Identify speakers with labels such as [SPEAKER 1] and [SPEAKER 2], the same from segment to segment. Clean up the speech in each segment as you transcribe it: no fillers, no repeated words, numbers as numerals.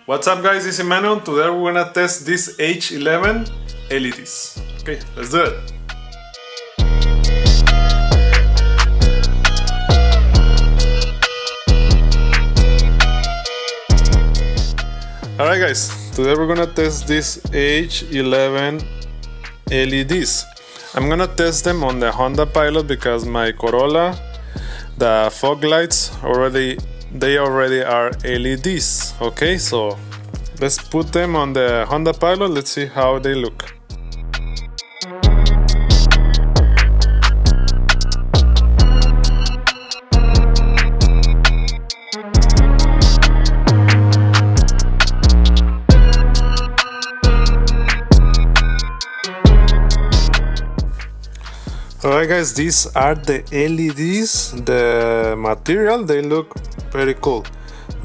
[SPEAKER 1] What's up guys, this is Emmanuel. Today we're gonna test these H11 LEDs. Okay, let's do it. Alright guys, today we're gonna test these H11 LEDs. I'm gonna test them on the Honda Pilot because my Corolla, the fog lights already are LEDs. Okay, so let's put them on the Honda Pilot. Let's see how they look. Alright guys, these are the LEDs. The material, they look very cool.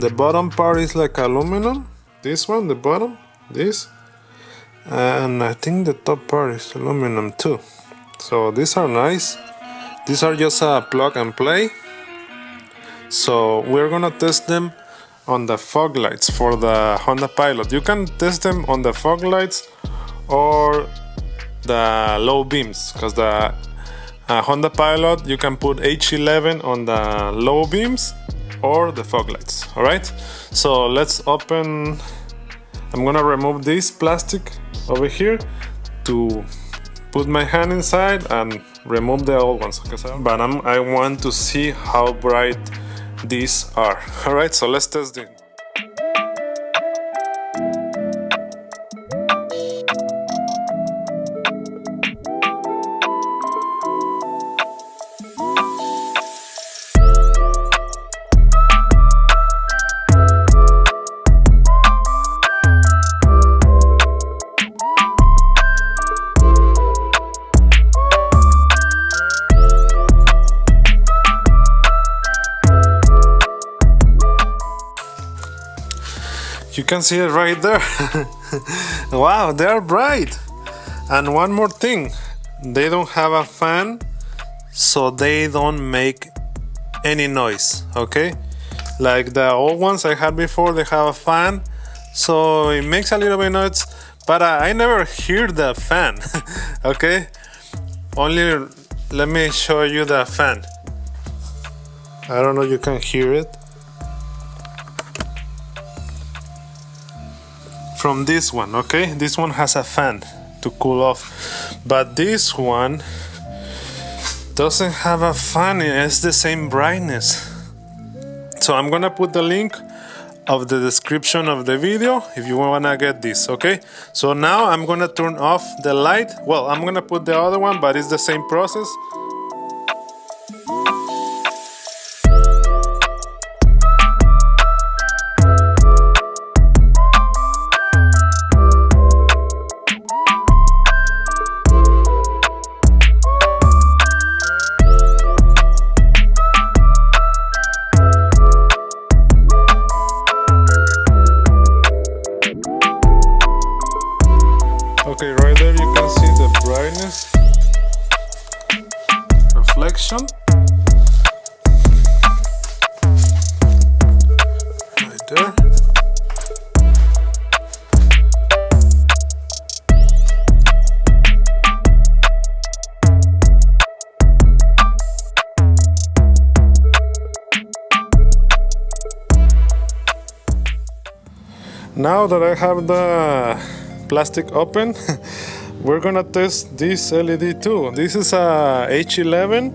[SPEAKER 1] The bottom part is like aluminum. This one, the bottom, this. And I think the top part is aluminum too. So these are nice. These are just a plug and play. So we're gonna test them on the fog lights for the Honda Pilot. You can test them on the fog lights or the low beams, because the Honda Pilot, you can put H11 on the low beams or the fog lights. Alright, so let's open. I'm gonna remove this plastic over here to put my hand inside and remove the old ones. But I want to see how bright these are. Alright, so let's test it. You can see it right there. Wow, they are bright. And one more thing, they don't have a fan, so they don't make any noise. Okay, like the old ones I had before, they have a fan, so it makes a little bit noise, but I never hear the fan. Okay, only let me show you the fan. I don't know if you can hear it. From this one, okay, this one has a fan to cool off, but this one doesn't have a fan. It's the same brightness. So I'm gonna put the link of the description of the video if you wanna get this. Okay, so now I'm gonna turn off the light. Well, I'm gonna put the other one, but it's the same process. Okay, right there you can see the brightness reflection right there. Now that I have the plastic open, we're gonna test this LED too. This is a H11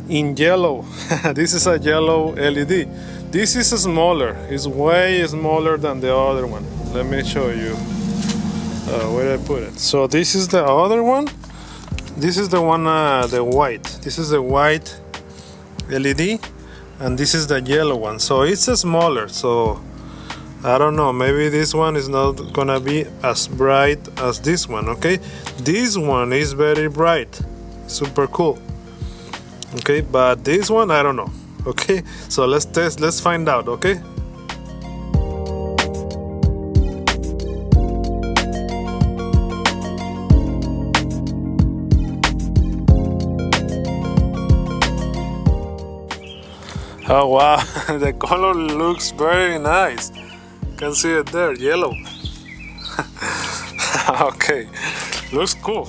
[SPEAKER 1] in yellow. This is a yellow LED. This is smaller. It's way smaller than the other one. Let me show you where I put it. So this is the other one. This is the one, the white. This is the white LED, and this is the yellow one. So it's smaller. So I don't know, maybe this one is not gonna be as bright as this one. Okay, this one is very bright, super cool. Okay, but this one I don't know. Okay, so let's test, let's find out. Okay, oh wow, the color looks very nice. Can see it there, yellow. Okay, looks cool.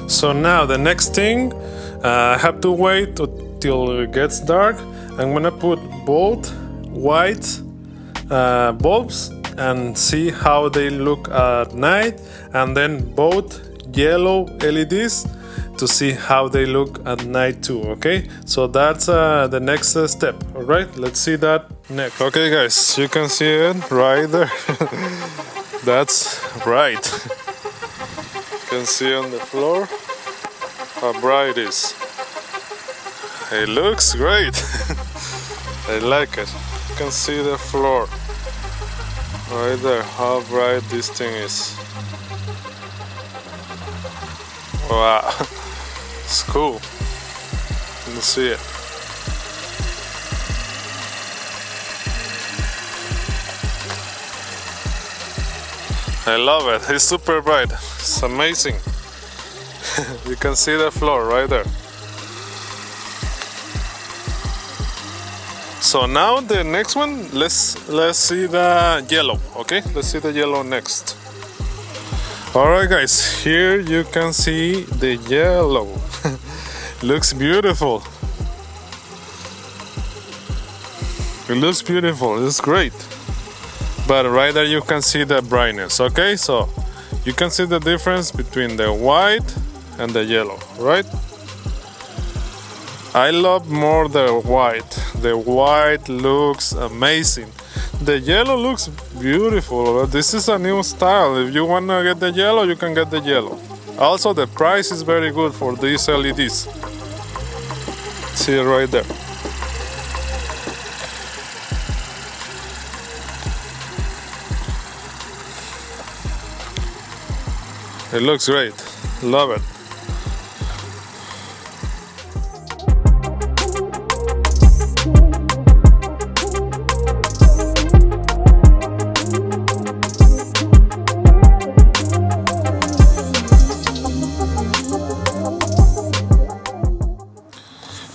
[SPEAKER 1] So now the next thing, I have to wait till it gets dark. I'm gonna put both white bulbs and see how they look at night, and then both yellow LEDs to see how they look at night too. Okay, so that's the next step. All right, let's see that next. Okay guys, you can see it right there. That's bright. You can see on the floor how bright it is. It looks great. I like it. You can see the floor right there, how bright this thing is. Wow, it's cool. You can see it. I love it. It's super bright. It's amazing. You can see the floor right there. So now the next one, let's see the yellow. Okay, let's see the yellow next. All right guys, here you can see the yellow. Looks beautiful. It looks beautiful. It's great. But right there you can see the brightness. Okay, so you can see the difference between the white and the yellow, right? I love more the white. The white looks amazing. The yellow looks beautiful. This is a new style. If you want to get the yellow, you can get the yellow. Also, the price is very good for these LEDs. See it right there. It looks great. Love it.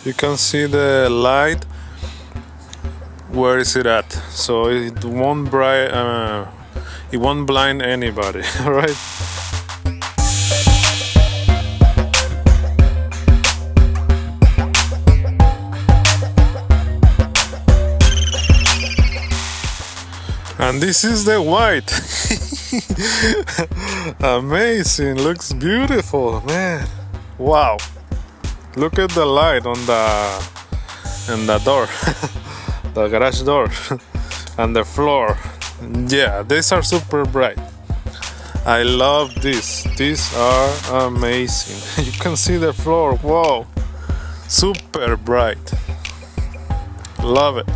[SPEAKER 1] You can see the light. Where is it at? So it won't blind anybody, right? And this is the white. Amazing, looks beautiful, man. Wow. Look at the light on the door, the garage door, and the floor. Yeah, these are super bright. I love this. These are amazing. You can see the floor. Wow, super bright. Love it.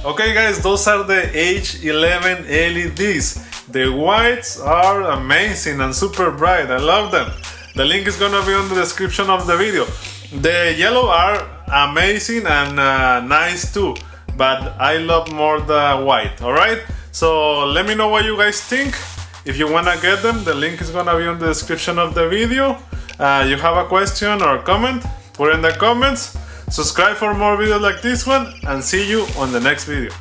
[SPEAKER 1] Okay guys, those are the H11 LEDs. The whites are amazing and super bright. I love them. The link is gonna be on the description of the video. The yellow are amazing and nice too, but I love more the white. Alright, so let me know what you guys think. If you wanna get them, the link is gonna be on the description of the video. You have a question or comment, put it in the comments. Subscribe for more videos like this one, and see you on the next video.